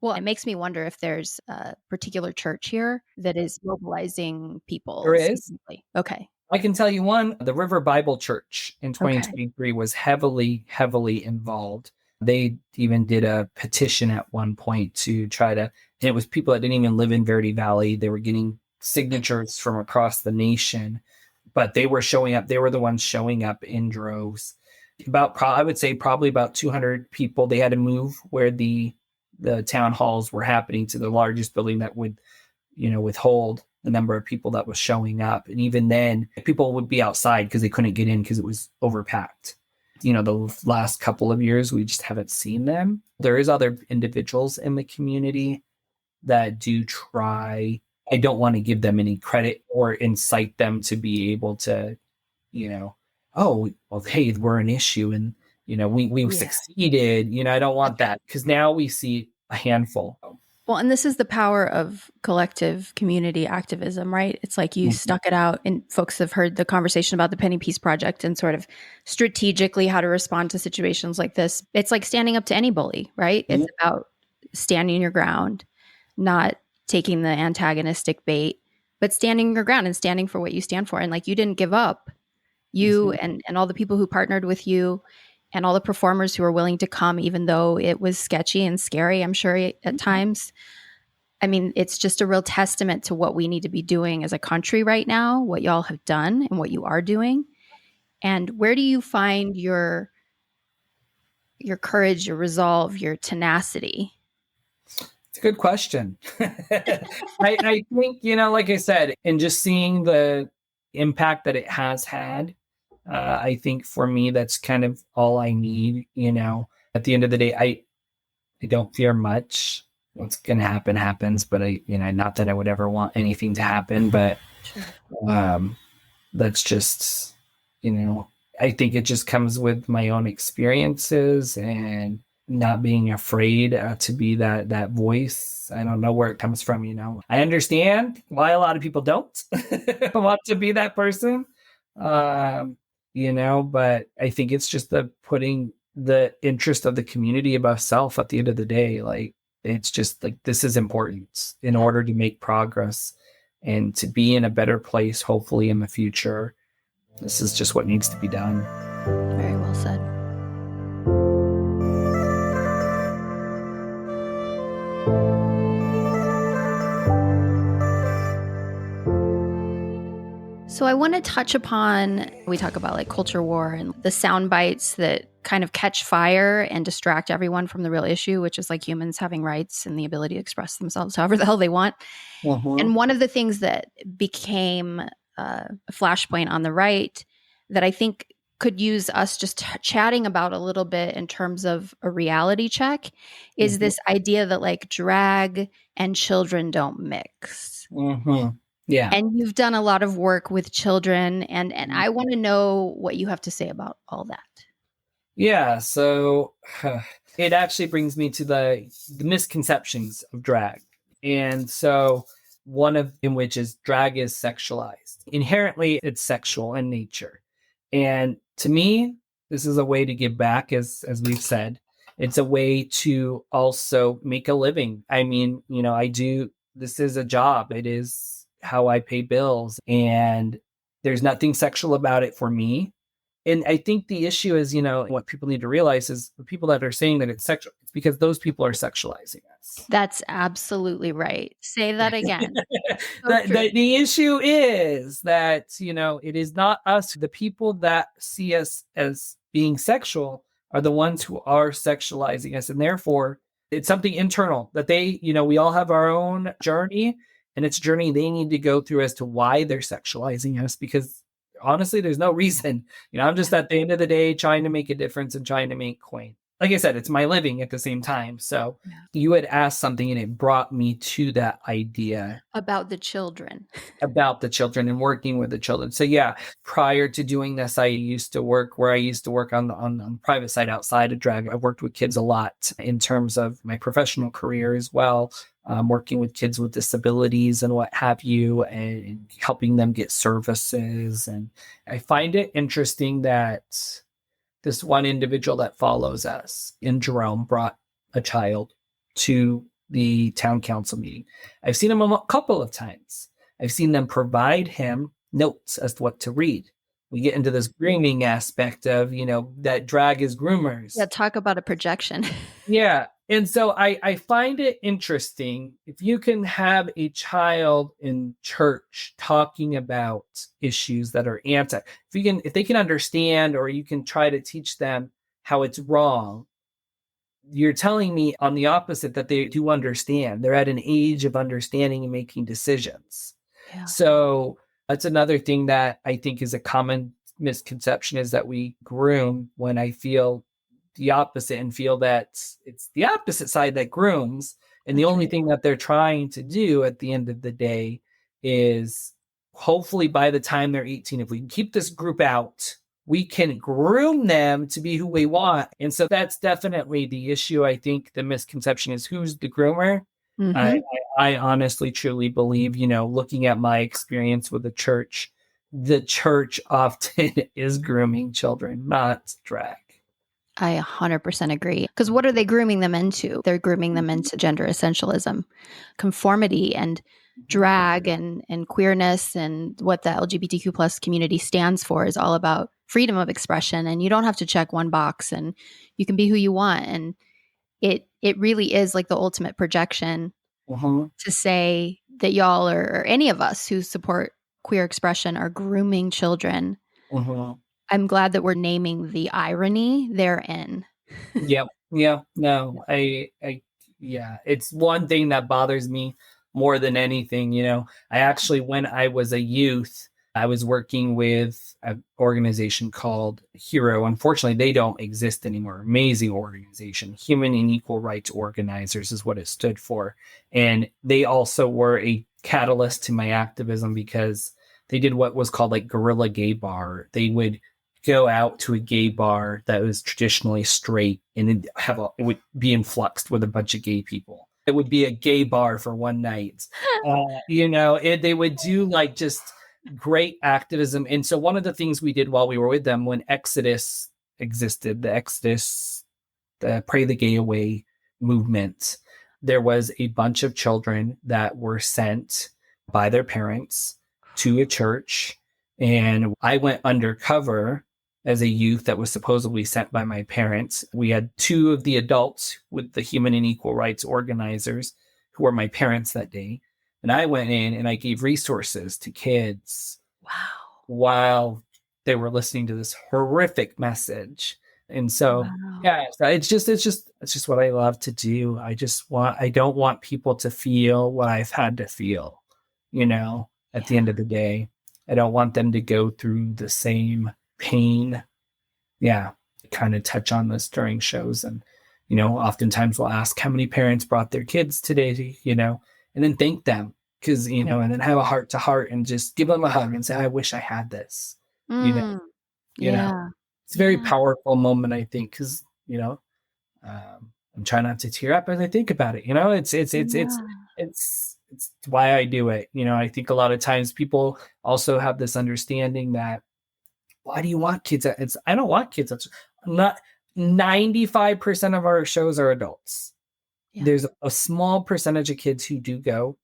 Well, it makes me wonder if there's a particular church here that is mobilizing There people is. seemingly. Okay. I can tell you one, the River Bible Church in Okay. 2023 was heavily involved. They even did a petition at one point to try to, and it was people that didn't even live in Verde Valley. They were getting signatures from across the nation, but they were showing up. They were the ones showing up in droves. I would say probably about 200 people. They had to move where the town halls were happening to the largest building that would withhold the number of people that was showing up. And even then, people would be outside because they couldn't get in because it was overpacked. The last couple of years, we just haven't seen them. There is other individuals in the community that do try. I don't want to give them any credit or incite them to be able to, oh, well, hey, we're an issue and, we Yeah. succeeded. I don't want that because now we see a handful. Well, and this is the power of collective community activism, right? It's like you stuck it out, and folks have heard the conversation about the Penny Peace Project and sort of strategically how to respond to situations like this. It's like standing up to any bully, right? Mhm. It's about standing your ground, not taking the antagonistic bait, but standing your ground and standing for what you stand for. And like you didn't give up. You and all the people who partnered with you and all the performers who were willing to come, even though it was sketchy and scary, I'm sure at times. I mean, it's just a real testament to what we need to be doing as a country right now, what y'all have done and what you are doing. And where do you find your courage, your resolve, your tenacity? It's a good question. I think, like I said, and just seeing the impact that it has had, I think for me, that's kind of all I need. At the end of the day, I don't fear much. What's going to happen happens, but not that I would ever want anything to happen, but that's just, I think it just comes with my own experiences and not being afraid to be that voice. I don't know where it comes from. I understand why a lot of people don't want to be that person. But I think it's just the putting the interest of the community above self at the end of the day. Like, it's just like, this is important in order to make progress and to be in a better place, hopefully in the future. This is just what needs to be done. Very well said. So I want to touch upon, we talk about like culture war and the sound bites that kind of catch fire and distract everyone from the real issue, which is like humans having rights and the ability to express themselves however the hell they want. And one of the things that became a flashpoint on the right that I think could use us just chatting about a little bit in terms of a reality check is this idea that like drag and children don't mix. Yeah. And you've done a lot of work with children, and I want to know what you have to say about all that. Yeah, so it actually brings me to the misconceptions of drag. And so one of in which is drag is sexualized. Inherently, it's sexual in nature. And to me, this is a way to give back, as we've said. It's a way to also make a living. I mean, this is a job. It is how I pay bills. And there's nothing sexual about it for me. And I think the issue is, what people need to realize is the people that are saying that it's sexual, it's because those people are sexualizing us. That's absolutely right. Say that again. The issue is that, it is not us. The people that see us as being sexual are the ones who are sexualizing us. And therefore, it's something internal that they, we all have our own journey, and it's a journey they need to go through as to why they're sexualizing us, because honestly, there's no reason. I'm just at the end of the day trying to make a difference and trying to make coin. Like I said, it's my living at the same time. So you had asked something and it brought me to that idea about the children and working with the children. So prior to doing this, I used to work on the private side outside of drag. I worked with kids a lot in terms of my professional career as well. Working with kids with disabilities and what have you, and helping them get services. And I find it interesting that this one individual that follows us in Jerome brought a child to the town council meeting. I've seen him a couple of times. I've seen them provide him notes as to what to read. We get into this grooming aspect of, that drag is groomers. Yeah, talk about a projection. Yeah. And so I find it interesting if you can have a child in church talking about issues that are if they can understand, or you can try to teach them how it's wrong. You're telling me on the opposite that they do understand. They're at an age of understanding and making decisions. Yeah. So that's another thing that I think is a common misconception, is that we groom, when I feel the opposite and feel that it's the opposite side that grooms. And the only thing that they're trying to do at the end of the day is, hopefully by the time they're 18, if we can keep this group out, we can groom them to be who we want. And so that's definitely the issue. I think the misconception is, who's the groomer? Mm-hmm. I honestly, truly believe, looking at my experience with the church often is grooming children, not drag. I 100% agree. Because what are they grooming them into? They're grooming them into gender essentialism, conformity, and drag, and queerness, and what the LGBTQ plus community stands for is all about freedom of expression. And you don't have to check one box, and you can be who you want. And it really is like the ultimate projection to say that y'all, or any of us who support queer expression, are grooming children. I'm glad that we're naming the irony therein. Yep. Yeah. No, it's one thing that bothers me more than anything. I actually, when I was a youth, I was working with an organization called HERO. Unfortunately, they don't exist anymore. Amazing organization. Human and Equal Rights Organizers is what it stood for. And they also were a catalyst to my activism, because they did what was called like guerrilla gay bar. They would go out to a gay bar that was traditionally straight, and it would be influxed with a bunch of gay people. It would be a gay bar for one night. They would do like just great activism. And so one of the things we did while we were with them, when Exodus existed, the Pray the Gay Away movement, there was a bunch of children that were sent by their parents to a church. And I went undercover as a youth that was supposedly sent by my parents. We had two of the adults with the Human and Equal Rights Organizers, who were my parents that day. And I went in and I gave resources to kids. Wow. While they were listening to this horrific message. And so, it's just what I love to do. I don't want people to feel what I've had to feel, at the end of the day. I don't want them to go through the same pain. Yeah. Kind of touch on this during shows. And, oftentimes we'll ask how many parents brought their kids today, and then thank them, because, and then have a heart to heart and just give them a hug and say, I wish I had this, It's a very powerful moment, I think, because, I'm trying not to tear up as I think about it. It's why I do it. I think a lot of times people also have this understanding that, why do you want kids? I don't want kids. That's not 95% of our shows are adults. Yeah. There's a small percentage of kids who do go,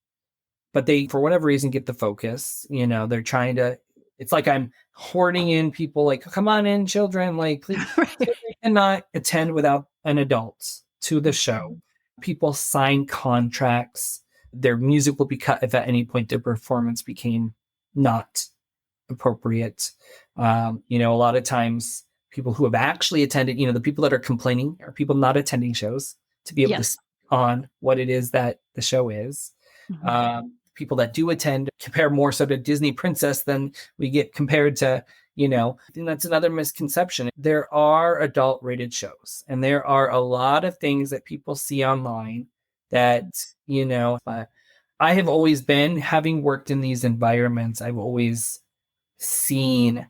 but they, for whatever reason, get the focus. They're trying to, it's like I'm hoarding in people, like, come on in, children, like, please. They cannot attend without an adult to the show. People sign contracts. Their music will be cut if at any point their performance became not appropriate. A lot of times people who have actually attended, the people that are complaining are people not attending shows to be able to speak on what it is that the show is. People that do attend compare more so to Disney Princess than we get compared to, I think that's another misconception. There are adult rated shows, and there are a lot of things that people see online that, I have always been, having worked in these environments, I've always seen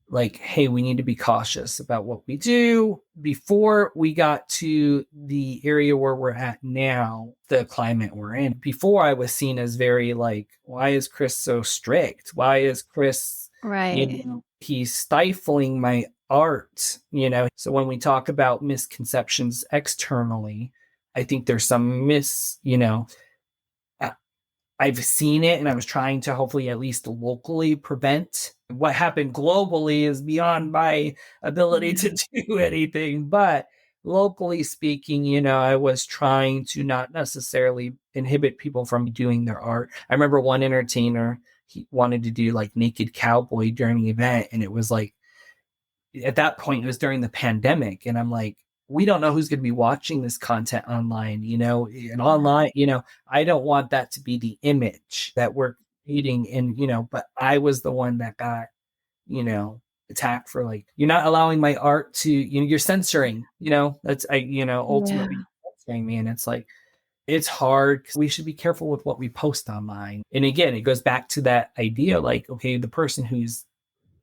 like, hey, we need to be cautious about what we do. Before we got to the area where we're at now, the climate we're in, before I was seen as very like, why is Chris so strict? Why is Chris, right? He's stifling my art, So when we talk about misconceptions externally, I think there's some I- I've seen it, and I was trying to hopefully at least locally prevent. What happened globally is beyond my ability to do anything, but locally speaking, I was trying to not necessarily inhibit people from doing their art. I remember one entertainer, he wanted to do like naked cowboy during the event, and it was like, at that point it was during the pandemic, and I'm like, we don't know who's going to be watching this content online, and online, I don't want that to be the image that we're creating. And but I was the one that got you know attacked for, like, you're not allowing my art to, you're censoring, that's, Yeah. ultimately censoring me. And it's like, it's hard, 'cause we should be careful with what we post online. And again, it goes back to that idea, like, okay, the person who's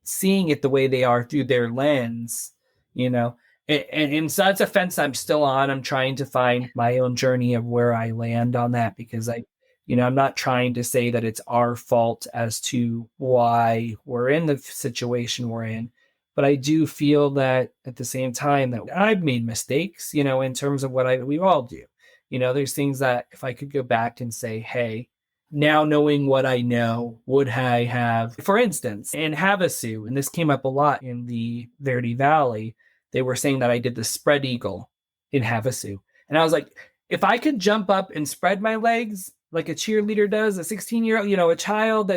seeing it the way they are through their lens, you know. And so that's a fence I'm still on. I'm trying to find my own journey of where I land on that, because I'm not trying to say that it's our fault as to why we're in the situation we're in. But I do feel that at the same time that I've made mistakes, in terms of we all do. There's things that if I could go back and say, hey, now knowing what I know, would I have, for instance, in Havasu, and this came up a lot in the Verde Valley, they were saying that I did the spread eagle in Havasu. And I was like, if I could jump up and spread my legs like a cheerleader does, a 16-year-old, a child,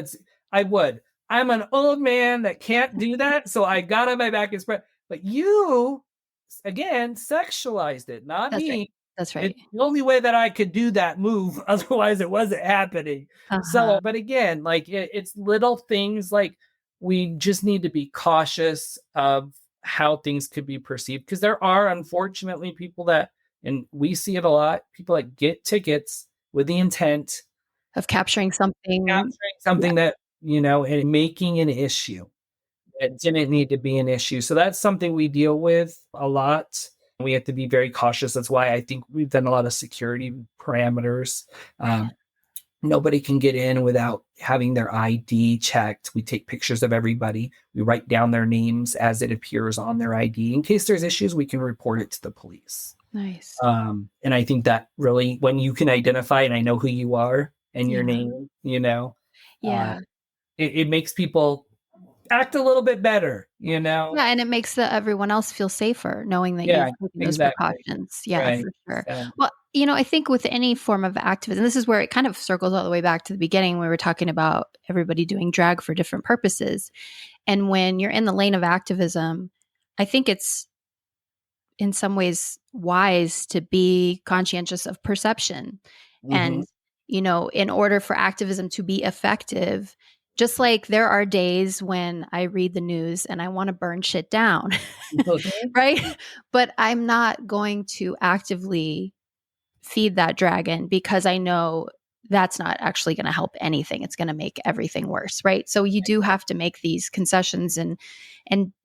I would. I'm an old man that can't do that. So I got on my back and spread. But you, again, sexualized it, not That's right. me. That's right. It's the only way that I could do that move. Otherwise, it wasn't happening. So, Uh-huh. but again, like, it's little things, like, we just need to be cautious of how things could be perceived, because there are unfortunately people that, and we see it a lot, people that get tickets with the intent Of capturing something. capturing Yeah. something that, and making an issue that didn't need to be an issue. So that's something we deal with a lot. We have to be very cautious. That's why I think we've done a lot of security parameters. Nobody can get in without having their ID checked. We take pictures of everybody. We write down their names as it appears on their ID. In case there's issues, we can report it to the police. Nice. And I think that really, when you can identify and I know who you are and your Yeah. name, uh, Yeah. it makes people act a little bit better, Yeah, and it makes everyone else feel safer knowing that Yeah, you've taken those exactly. precautions. Yeah, Right. for sure. So, Well, I think with any form of activism, this is where it kind of circles all the way back to the beginning. We were talking about everybody doing drag for different purposes. And when you're in the lane of activism, I think it's in some ways wise to be conscientious of perception. mhm. And, in order for activism to be effective, just like there are days when I read the news and I want to burn shit down, Mhm. right? But I'm not going to actively feed that dragon because I know that's not actually going to help anything. It's going to make everything worse, right? So you do have to make these concessions and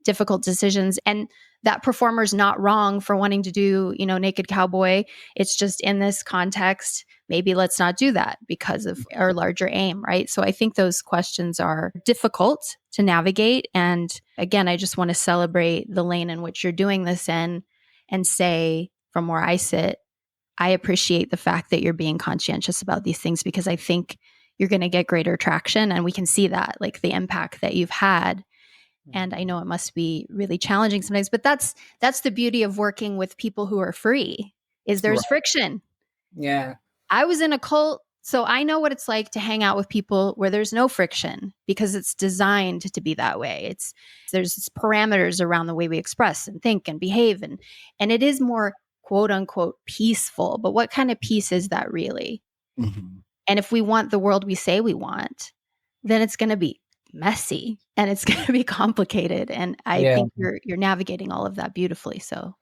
difficult decisions. And that performer's not wrong for wanting to do, naked cowboy. It's just in this context, maybe let's not do that because of our larger aim, right? So I think those questions are difficult to navigate. And again, I just want to celebrate the lane in which you're doing this in and say, from where I sit, I appreciate the fact that you're being conscientious about these things because I think you're going to get greater traction. And we can see that, like the impact that you've had. And I know it must be really challenging sometimes, but that's the beauty of working with people who are free is there's Right. friction. Yeah. I was in a cult, so I know what it's like to hang out with people where there's no friction because it's designed to be that way. There's parameters around the way we express and think and behave and it is more quote unquote peaceful. But what kind of peace is that really? Mhm. And if we want the world we say we want, then it's going to be messy and it's going to be complicated. And I Yeah. think you're navigating all of that beautifully. So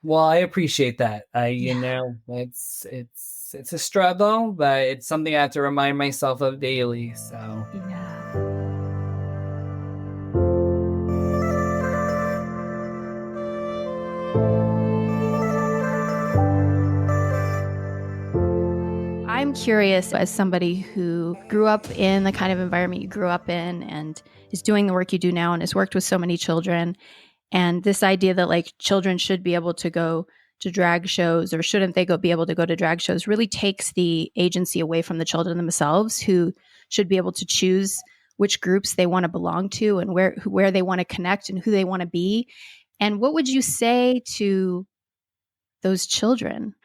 Well, I appreciate that. yeah, It's a struggle, but it's something I have to remind myself of daily. So, yeah. I'm curious, as somebody who grew up in the kind of environment you grew up in and is doing the work you do now and has worked with so many children And this idea that like children should be able to go to drag shows or shouldn't they be able to go to drag shows really takes the agency away from the children themselves, who should be able to choose which groups they want to belong to and where they want to connect and who they want to be. And what would you say to those children?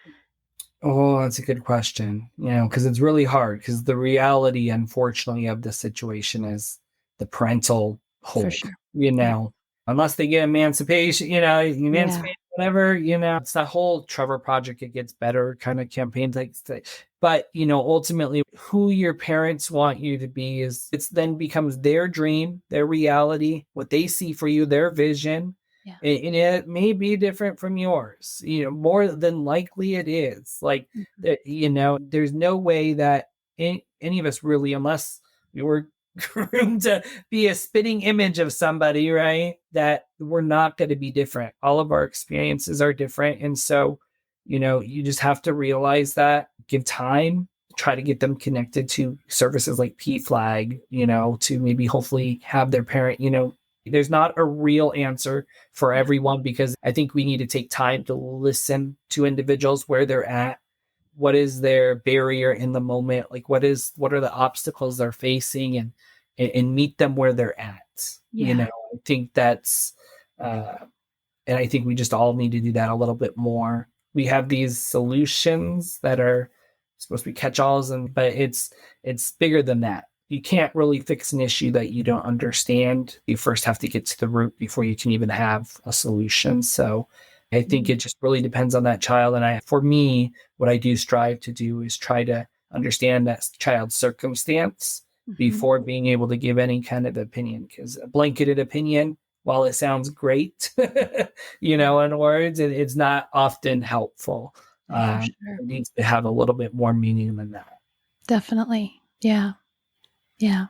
Oh, that's a good question. Because it's really hard. Because the reality, unfortunately, of the situation is the parental For hold. sure. Unless they get emancipation, Yeah. whatever. It's that whole Trevor Project. It gets better kind of campaign. But ultimately, who your parents want you to be it's then becomes their dream, their reality, what they see for you, their vision. Yeah. And it may be different from yours, more than likely it is. Like that, there's no way that any of us really, unless we were groomed to be a spitting image of somebody, right, that we're not going to be different. All of our experiences are different. And so, you just have to realize that, give time, try to get them connected to services like PFLAG, to maybe hopefully have their parent, there's not a real answer for everyone, because I think we need to take time to listen to individuals where they're at. What is their barrier in the moment? Like what are the obstacles they're facing, and meet them where they're at. Yeah. I think that's and I think we just all need to do that a little bit more. We have these solutions that are supposed to be catch-alls, but it's bigger than that. You can't really fix an issue that you don't understand. You first have to get to the root before you can even have a solution. So I think it just really depends on that child. And for me, what I do strive to do is try to understand that child's circumstance before being able to give any kind of opinion, because a blanketed opinion, while it sounds great, in words, it's not often helpful. For sure. It needs to have a little bit more meaning than that. Definitely. Yeah. Yeah.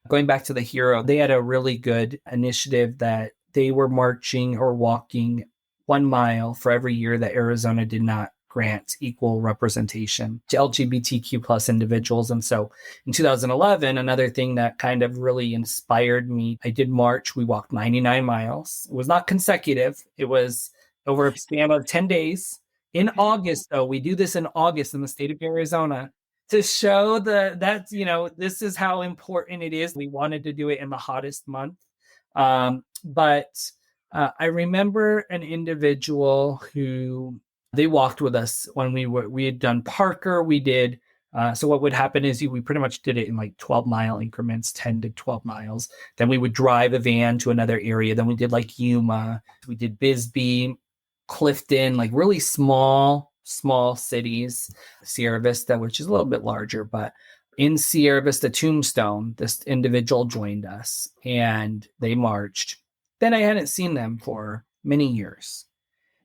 Going back to the hero, they had a really good initiative that they were marching or walking 1 mile for every year that Arizona did not grant equal representation to LGBTQ plus individuals. And so in 2011, another thing that kind of really inspired me, I did march. We walked 99 miles. It was not consecutive. It was over a span of 10 days. In August, though, we do this in August in the state of Arizona to show this is how important it is. We wanted to do it in the hottest month. But I remember an individual who they walked with us when we had done Parker. We did. So what would happen is we pretty much did it in like 12-mile increments, 10 to 12 miles. Then we would drive a van to another area. Then we did like Yuma. We did Bisbee, Clifton, like really small cities. Sierra Vista, which is a little bit larger, but in Sierra Vista, Tombstone, this individual joined us and they marched. Then I hadn't seen them for many years.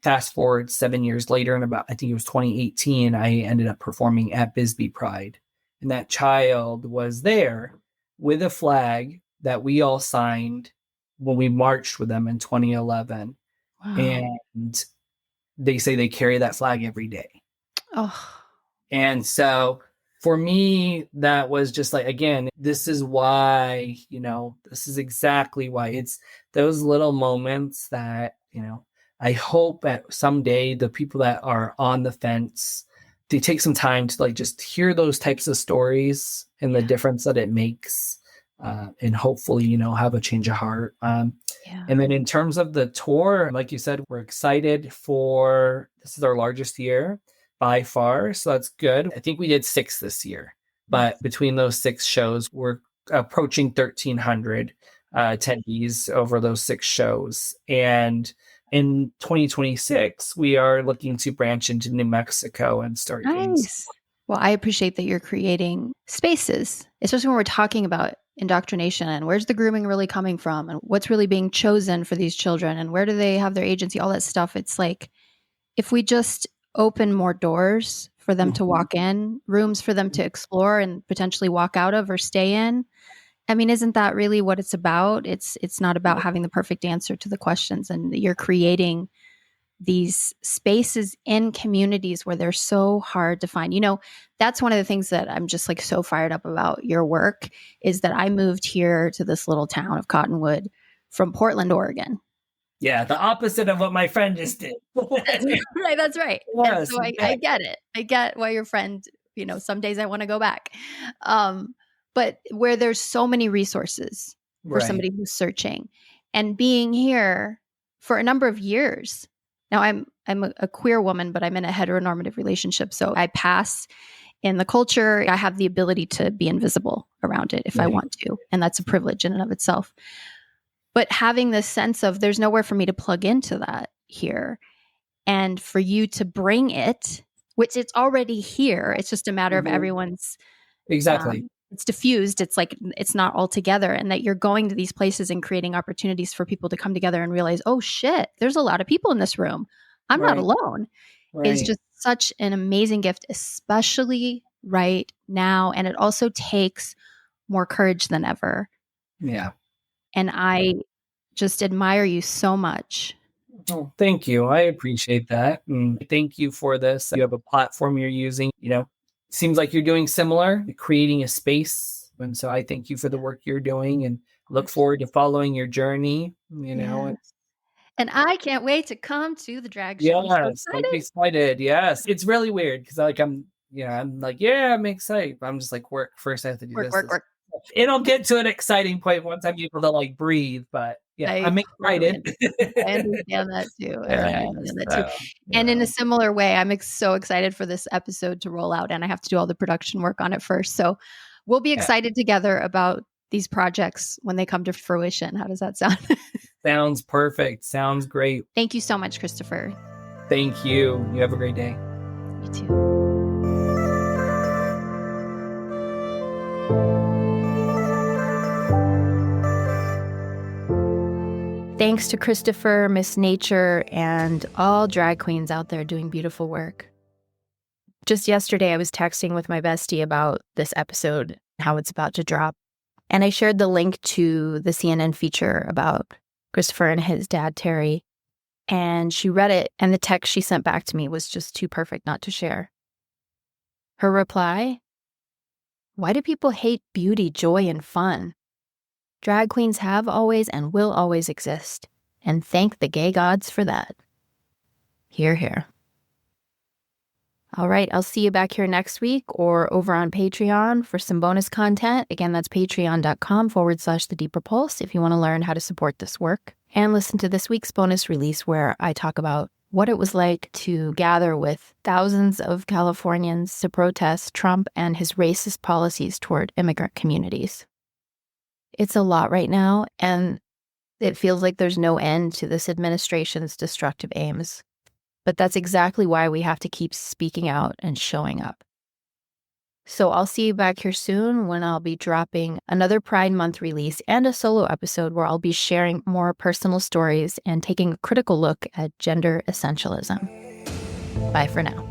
Fast forward 7 years later, and I think it was 2018, I ended up performing at Bisbee Pride. And that child was there with a flag that we all signed when we marched with them in 2011. Wow. And they say they carry that flag every day. Oh. And so for me, that was just like, again, this is why, this is exactly why. It's those little moments that, I hope that someday the people that are on the fence, they take some time to like just hear those types of stories and the difference that it makes, and hopefully, have a change of heart. And then in terms of the tour, like you said, we're excited this is our largest year by far. So that's good. I think we did 6 this year, but between those 6 shows, we're approaching 1,300 attendees over those 6 shows. And in 2026, we are looking to branch into New Mexico and start Nice. Well, I appreciate that you're creating spaces, especially when we're talking about indoctrination and where's the grooming really coming from and what's really being chosen for these children and where do they have their agency, all that stuff. It's like, if we just open more doors for them to walk in, rooms for them to explore and potentially walk out of or stay in, I mean, isn't that really what it's about? It's not about having the perfect answer to the questions, and you're creating these spaces in communities where they're so hard to find. That's one of the things that I'm just like so fired up about your work, is that I moved here to this little town of Cottonwood, 2 years ago. And I was like, oh my gosh, from Portland, Oregon. Yeah, the opposite of what my friend just did. That's right. And Yes, so I get it. I get why your friend, some days I want to go back. But where there's so many resources for right. somebody who's searching, and being here for a number of years. Now I'm a queer woman, but I'm in a heteronormative relationship. So I pass in the culture. I have the ability to be invisible around it if I Right. want to. And that's a privilege in and of itself. But having this sense of there's nowhere for me to plug into that here. And for you to bring it, which it's already here, it's just a matter of everyone's, Exactly. it's diffused. It's like, it's not all together. And that you're going to these places and creating opportunities for people to come together and realize, oh shit, there's a lot of people in this room. I'm not Right. alone. Is just such an amazing gift, especially right now. And it also takes more courage than ever. Yeah. And I just admire you so much. Oh, thank you. I appreciate that. And thank you for this. You have a platform you're using, seems like you're doing similar, creating a space. And so I thank you for the work you're doing and look forward to following your journey, Yes. And I can't wait to come to the drag show. Yes, I'm excited. Yes. It's really weird because I'm excited. But I'm just like, work first. I have to do this. Work. It'll get to an exciting point once I'm able to like breathe. But yeah, I'm excited. I understand that too. And in a similar way, I'm so excited for this episode to roll out, and I have to do all the production work on it first. So we'll be excited together about these projects when they come to fruition. How does that sound? Sounds perfect. Sounds great. Thank you so much, Christopher. Thank you. You have a great day. You too. Thanks to Christopher, Miss Nature, and all drag queens out there doing beautiful work. Just yesterday, I was texting with my bestie about this episode, how it's about to drop. And I shared the link to the CNN feature about Christopher and his dad, Terry. And she read it, and the text she sent back to me was just too perfect not to share. Her reply: why do people hate beauty, joy, and fun? Drag queens have always and will always exist, and thank the gay gods for that. Hear, hear. All right, I'll see you back here next week or over on Patreon for some bonus content. Again, that's patreon.com/The Deeper Pulse if you want to learn how to support this work. And listen to this week's bonus release where I talk about what it was like to gather with thousands of Californians to protest Trump and his racist policies toward immigrant communities. It's a lot right now, and it feels like there's no end to this administration's destructive aims. But that's exactly why we have to keep speaking out and showing up. So I'll see you back here soon when I'll be dropping another Pride Month release and a solo episode where I'll be sharing more personal stories and taking a critical look at gender essentialism. Bye for now.